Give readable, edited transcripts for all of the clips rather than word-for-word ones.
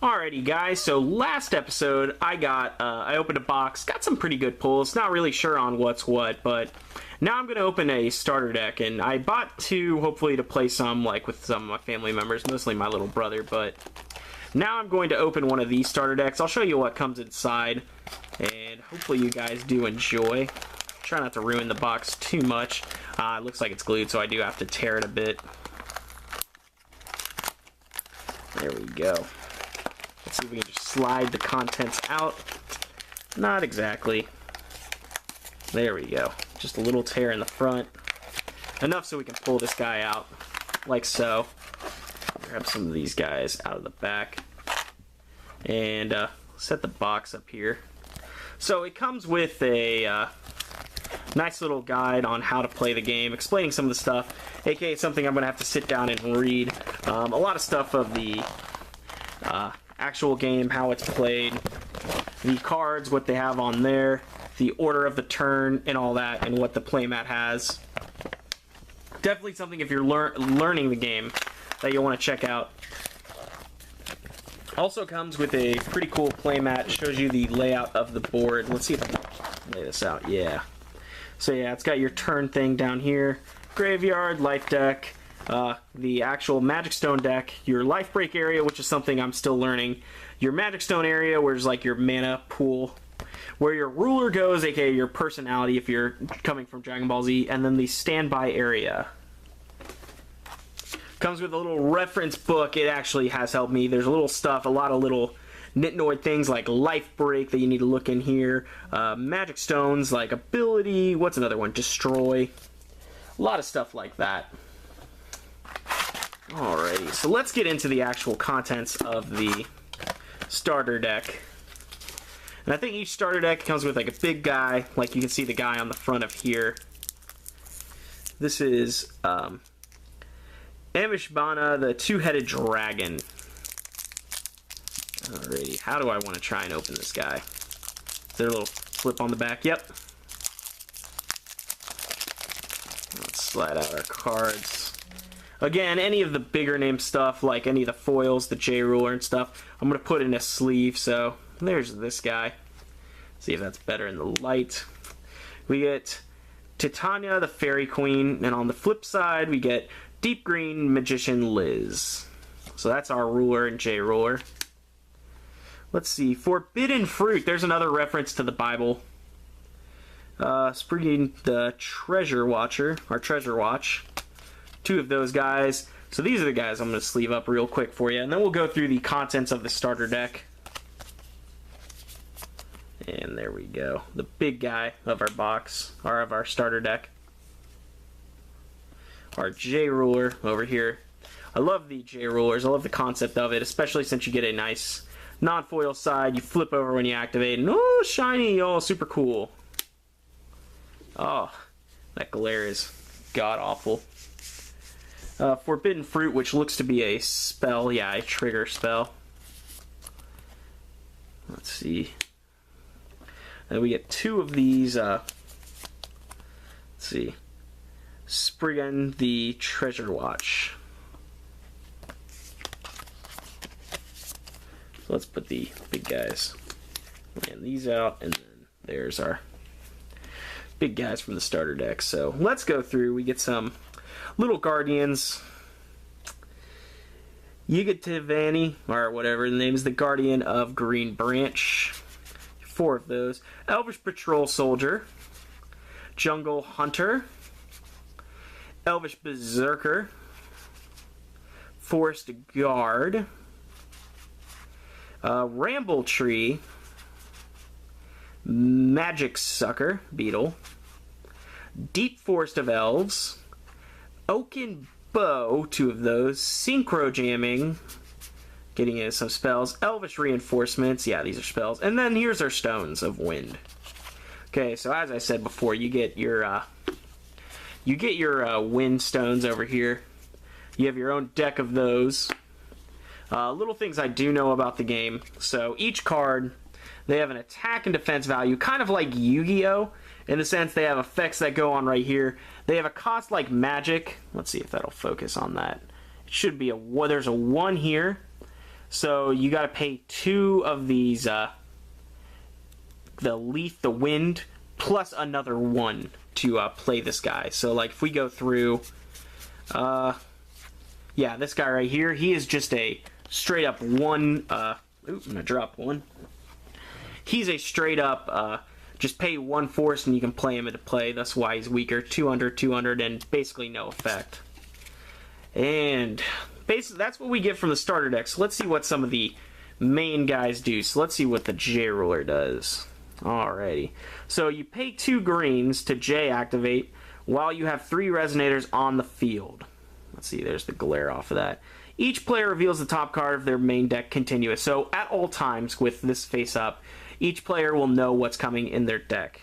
Alrighty guys, so last episode I opened a box, got some pretty good pulls, not really sure on what's what, but now I'm going to open a starter deck, and I bought two hopefully to play some like with some of my family members, mostly my little brother, but now I'm going to open one of these starter decks. I'll show you what comes inside, and hopefully you guys do enjoy. Try not to ruin the box too much. It looks like it's glued, so I do have to tear it a bit. There we go. Let's see if we can just slide the contents out. Not exactly. There we go. Just a little tear in the front. Enough so we can pull this guy out, like so. Grab some of these guys out of the back. And set the box up here. So it comes with a nice little guide on how to play the game, explaining some of the stuff, aka something I'm going to have to sit down and read. A lot of stuff of the actual game, how it's played, the cards, what they have on there, the order of the turn, and all that, and what the playmat has. Definitely something if you're learning the game that you'll want to check out. Also comes with a pretty cool playmat, shows you the layout of the board. Let's see if I can lay this out. Yeah. So yeah, it's got your turn thing down here, graveyard, life deck, the actual Magic Stone deck, your life break area, which is something I'm still learning, your Magic Stone area, where's like your mana pool, where your ruler goes, aka your personality if you're coming from Dragon Ball Z, and then the standby area. Comes with a little reference book. It actually has helped me. There's a little stuff, a lot of little nitnoid things like life break that you need to look in here, magic stones like ability, what's another one, destroy, a lot of stuff like that. Alrighty, so let's get into the actual contents of the starter deck. And I think each starter deck comes with like a big guy, like you can see the guy on the front of here. This is Amishbana, the two-headed dragon. Alrighty, how do I want to try and open this guy? Is there a little flip on the back? Yep. Let's slide out our cards. Again, any of the bigger name stuff, like any of the foils, the J-Ruler and stuff, I'm going to put in a sleeve. So there's this guy. See if that's better in the light. We get Titania, the Fairy Queen, and on the flip side, we get Deep Green Magician Liz. So that's our ruler and J-Ruler. Let's see, Forbidden Fruit. There's another reference to the Bible. Spriggan the Treasure Watcher, or Treasure Watch. Two of those guys. So these are the guys I'm going to sleeve up real quick for you, and then we'll go through the contents of the starter deck. And there we go. The big guy of our box, or of our starter deck. Our J-Ruler over here. I love the J-Rulers. I love the concept of it, especially since you get a nice non-foil side. You flip over when you activate, and oh, shiny, oh, super cool. Oh, that glare is god-awful. Forbidden Fruit, which looks to be a spell. Yeah, a trigger spell. Let's see. And we get two of these. Let's see. Spriggan the Treasure Watch. So let's put the big guys. Land these out, and then there's our big guys from the starter deck. So let's go through. We get some little guardians. Yigativani, or whatever the name is, the Guardian of Green Branch. 4 of those. Elvish Patrol Soldier. Jungle Hunter. Elvish Berserker. Forest Guard. Ramble Tree. Magic Sucker. Beetle. Deep Forest of Elves. Oaken Bow, 2 of those. Synchro Jamming, getting into some spells. Elvish Reinforcements, yeah, these are spells. And then here's our Stones of Wind. Okay, so as I said before, you get your wind stones over here. You have your own deck of those. Little things I do know about the game. So each card, they have an attack and defense value, kind of like Yu-Gi-Oh! In the sense they have effects that go on right here. They have a cost like Magic. Let's see if that'll focus on that. It should be there's a 1 here. So you got to pay 2 of these, the Leaf, the Wind, plus another 1 to play this guy. So like if we go through, yeah, this guy right here, he is just a straight up 1, ooh, I'm gonna drop 1. He's a straight up, just pay 1 force and you can play him into play. That's why he's weaker. 200, 200, and basically no effect. And basically that's what we get from the starter deck. So let's see what some of the main guys do. So let's see what the J Ruler does. Alrighty. So you pay 2 greens to J activate while you have 3 resonators on the field. Let's see, there's the glare off of that. Each player reveals the top card of their main deck continuous. So at all times with this face up, each player will know what's coming in their deck.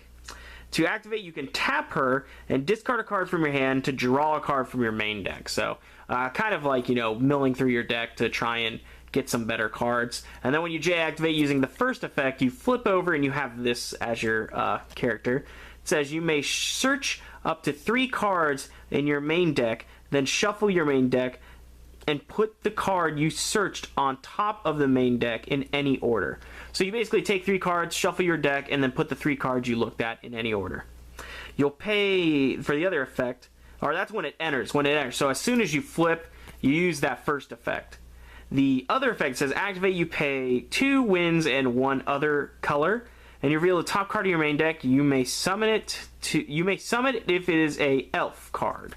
To activate, you can tap her and discard a card from your hand to draw a card from your main deck. So kind of like, you know, milling through your deck to try and get some better cards. And then when you J activate using the first effect, you flip over and you have this as your character. It says you may search up to 3 cards in your main deck, then shuffle your main deck and put the card you searched on top of the main deck in any order. So you basically take 3 cards, shuffle your deck, and then put the 3 cards you looked at in any order. You'll pay for the other effect, or that's when it enters. So as soon as you flip, you use that first effect. The other effect says activate, you pay 2 wins and 1 other color, and you reveal the top card of your main deck. You may summon it if it is a elf card.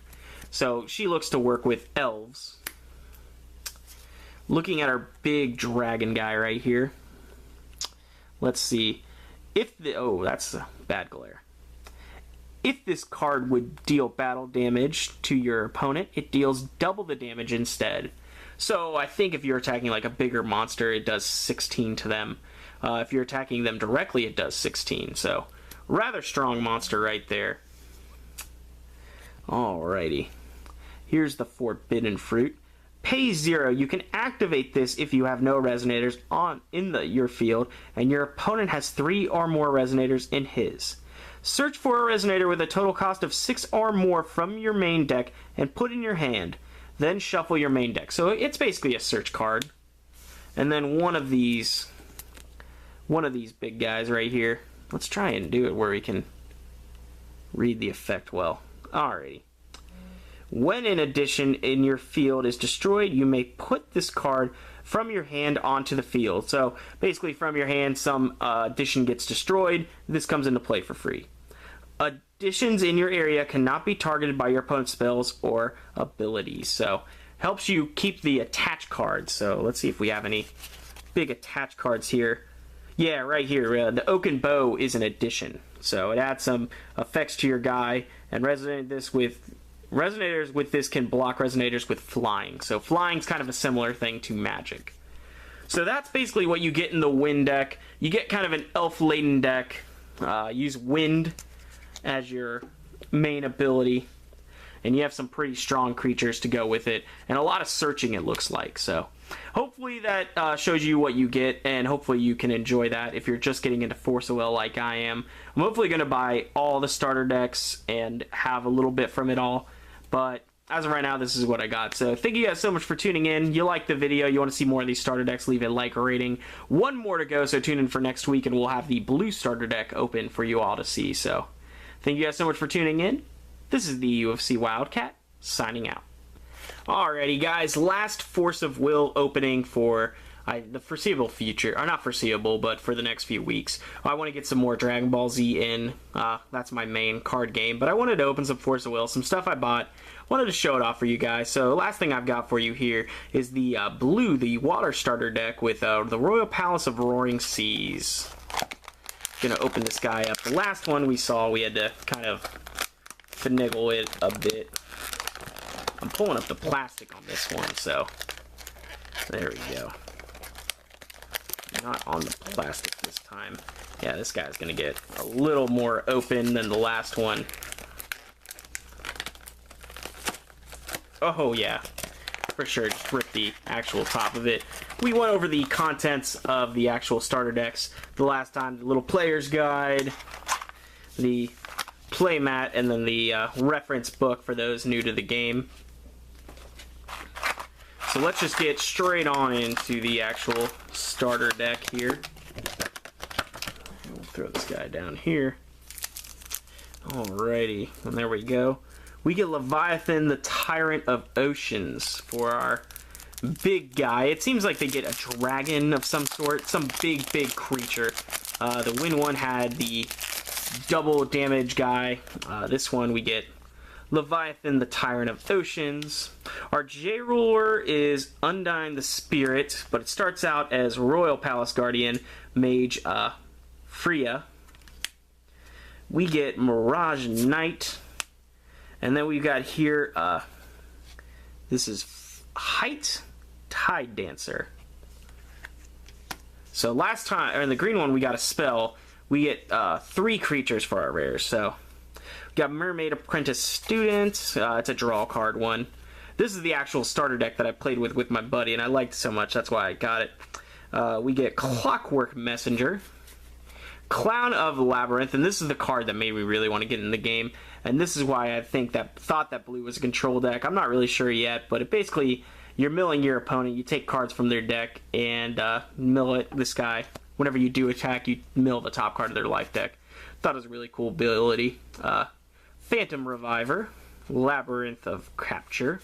So she looks to work with elves. Looking at our big dragon guy right here. Let's see. If the that's a bad glare. If this card would deal battle damage to your opponent, it deals double the damage instead. So I think if you're attacking like a bigger monster, it does 16 to them. If you're attacking them directly, it does 16. So rather strong monster right there. Alrighty. Here's the Forbidden Fruit. Pay 0. You can activate this if you have no resonators in your field, and your opponent has 3 or more resonators in his. Search for a resonator with a total cost of 6 or more from your main deck and put in your hand. Then shuffle your main deck. So it's basically a search card. And then one of these big guys right here. Let's try and do it where we can read the effect well. Alrighty. When an addition in your field is destroyed, you may put this card from your hand onto the field. So basically from your hand, some addition gets destroyed. This comes into play for free. Additions in your area cannot be targeted by your opponent's spells or abilities. So helps you keep the attached cards. So let's see if we have any big attached cards here. Yeah, right here. The Oaken Bow is an addition. So it adds some effects to your guy, and resonators with this can block resonators with flying. So flying's kind of a similar thing to magic. So that's basically what you get in the wind deck. You get kind of an elf-laden deck. Use wind as your main ability. And you have some pretty strong creatures to go with it. And a lot of searching, it looks like. So hopefully that shows you what you get. And hopefully you can enjoy that if you're just getting into Force of Will like I am. I'm hopefully going to buy all the starter decks and have a little bit from it all. But as of right now, this is what I got. So thank you guys so much for tuning in. You like the video, you want to see more of these starter decks, leave a like or rating. 1 more to go, so tune in for next week, and we'll have the blue starter deck open for you all to see. So thank you guys so much for tuning in. This is the UFC Wildcat, signing out. Alrighty, guys, last Force of Will opening for the foreseeable future, or not foreseeable, but for the next few weeks. I want to get some more Dragon Ball Z in. That's my main card game, but I wanted to open some Force of Will, some stuff I bought. Wanted to show it off for you guys. So the last thing I've got for you here is the blue, the water starter deck with the Royal Palace of Roaring Seas. Gonna open this guy up. The last one we saw, we had to kind of finagle it a bit. I'm pulling up the plastic on this one, so there we go. Not on the plastic this time. Yeah, this guy's gonna get a little more open than the last one. Oh yeah, for sure, just rip the actual top of it. We went over the contents of the actual starter decks the last time. The little player's guide, the playmat, and then the reference book for those new to the game. So let's just get straight on into the actual starter deck here. We'll throw this guy down here. Alrighty, and there we go. We get Leviathan, the Tyrant of Oceans, for our big guy. It seems like they get a dragon of some sort, some big creature. The Win one had the double damage guy. This one we get Leviathan, the Tyrant of Oceans. Our J-Ruler is Undyne the Spirit, but it starts out as Royal Palace Guardian, Mage Freya. We get Mirage Knight. And then we've got here, this is Height Tide Dancer. So last time, or in the green one, we got a spell. We get 3 creatures for our rares. So we got Mermaid Apprentice Student. It's a draw card one. This is the actual starter deck that I played with my buddy, and I liked it so much. That's why I got it. We get Clockwork Messenger. Clown of Labyrinth, and this is the card that made me really want to get in the game, and this is why I thought that blue was a control deck. I'm not really sure yet, but it basically, you're milling your opponent, you take cards from their deck, and mill it, this guy. Whenever you do attack, you mill the top card of their life deck. Thought it was a really cool ability. Phantom Reviver, Labyrinth of Capture,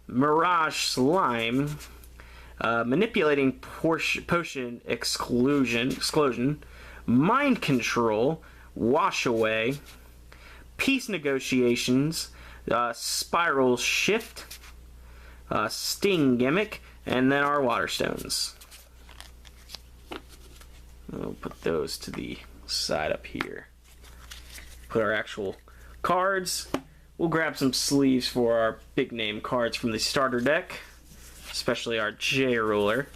Mirage Slime, Manipulating Potion Exclusion, Mind Control, Wash Away, Peace Negotiations, Spiral Shift, Sting Gimmick, and then our Waterstones. We'll put those to the side up here. Put our actual cards. We'll grab some sleeves for our big name cards from the starter deck, especially our J-Ruler.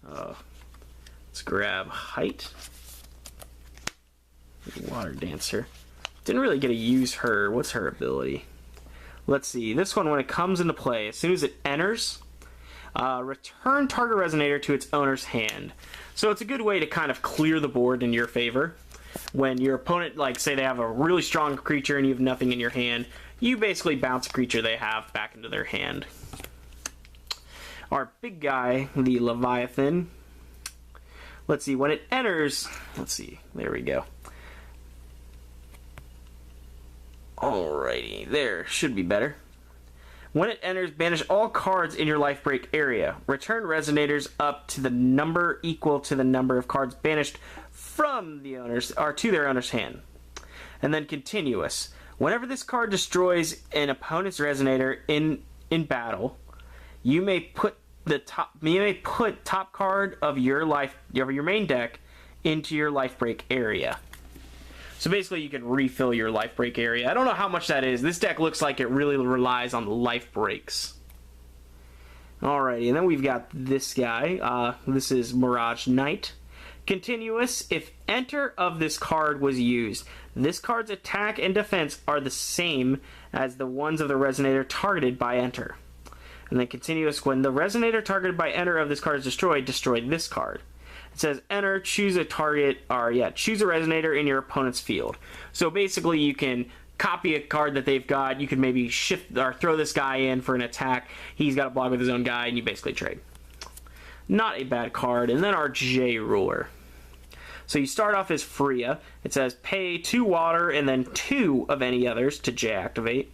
Let's grab Height. Water Dancer. Didn't really get to use her. What's her ability? Let's see. This one, when it comes into play, as soon as it enters, return target resonator to its owner's hand. So it's a good way to kind of clear the board in your favor. When your opponent, like, say they have a really strong creature and you have nothing in your hand, you basically bounce a creature they have back into their hand. Our big guy, the Leviathan. Let's see, when it enters, let's see, there we go. Alrighty, there, should be better. When it enters, banish all cards in your life break area. Return resonators up to the number equal to the number of cards banished from the owner's, or to their owner's hand. And then continuous. Whenever this card destroys an opponent's resonator in battle, you may put top card of your main deck into your life break area. So basically you can refill your life break area. I don't know how much that is. This deck looks like it really relies on the life breaks. Alrighty, and then we've got this guy. This is Mirage Knight. Continuous. If enter of this card was used, this card's attack and defense are the same as the ones of the resonator targeted by enter. And then continuous. When the resonator targeted by enter of this card is destroyed, destroy this card. It says enter, choose a target, or choose a resonator in your opponent's field. So basically you can copy a card that they've got, you can maybe shift or throw this guy in for an attack, he's got a block with his own guy, and you basically trade. Not a bad card. And then our J-Ruler. So you start off as Freya. It says pay 2 water and then 2 of any others to J-activate.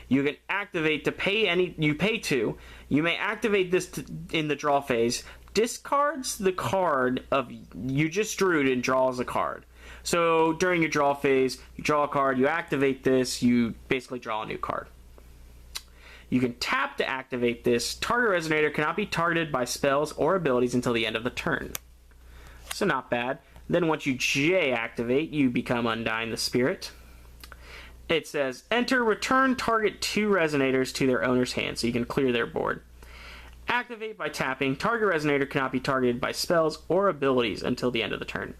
You can activate to pay any, you pay 2. You may activate this in the draw phase. Discards the card of you just drew and draws a card. So during your draw phase, you draw a card, you activate this, you basically draw a new card. You can tap to activate this. Target resonator cannot be targeted by spells or abilities until the end of the turn. So not bad. Then once you J-activate, you become Undyne the Spirit. It says enter, return target 2 resonators to their owner's hand, so you can clear their board. Activate by tapping. Target resonator cannot be targeted by spells or abilities until the end of the turn.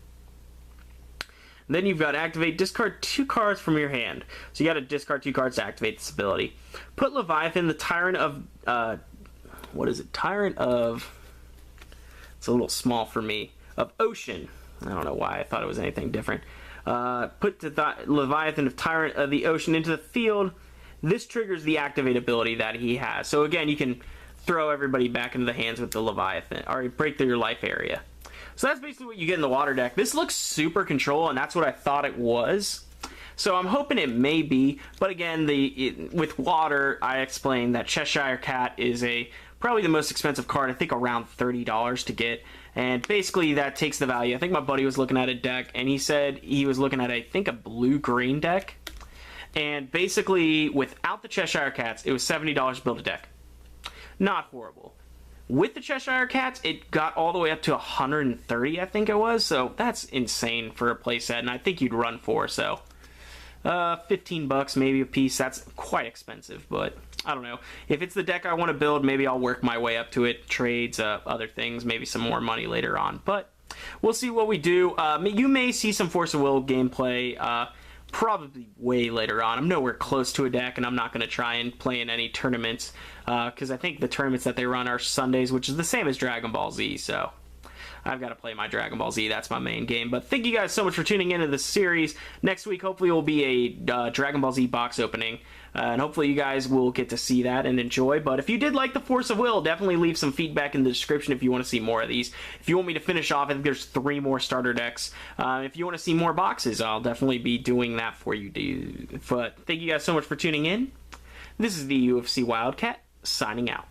Then you've got activate, discard 2 cards from your hand. So you got to discard 2 cards to activate this ability. Put Leviathan, the Tyrant of, what is it? Tyrant of, it's a little small for me, of Ocean. I don't know why I thought it was anything different. Put the Leviathan of Tyrant of the Ocean into the field. this triggers the activate ability that he has. So again, you can throw everybody back into the hands with the Leviathan, or break through your life area. So that's basically what you get in the water deck. This looks super control, and that's what I thought it was. So I'm hoping it may be, but again, with water, I explained that Cheshire Cat is probably the most expensive card. I think around $30 to get, and basically that takes the value. I think my buddy was looking at a deck, and he said he was looking at, I think, a blue-green deck, and basically without the Cheshire Cats, it was $70 to build a deck. Not horrible. With the Cheshire Cats, it got all the way up to 130, I think it was, so that's insane for a playset, and I think you'd run for, so 15 bucks maybe a piece. That's quite expensive, but I don't know. If it's the deck I want to build, maybe I'll work my way up to it, trades, other things, maybe some more money later on, but we'll see what we do. You may see some Force of Will gameplay, probably way later on. I'm nowhere close to a deck, and I'm not going to try and play in any tournaments, because I think the tournaments that they run are Sundays, which is the same as Dragon Ball Z, so I've got to play my Dragon Ball Z. That's my main game. But thank you guys so much for tuning into this series. Next week, hopefully, will be a Dragon Ball Z box opening. And hopefully you guys will get to see that and enjoy. But if you did like the Force of Will, definitely leave some feedback in the description if you want to see more of these. If you want me to finish off, I think there's 3 more starter decks. If you want to see more boxes, I'll definitely be doing that for you. But thank you guys so much for tuning in. This is the UFC Wildcat, signing out.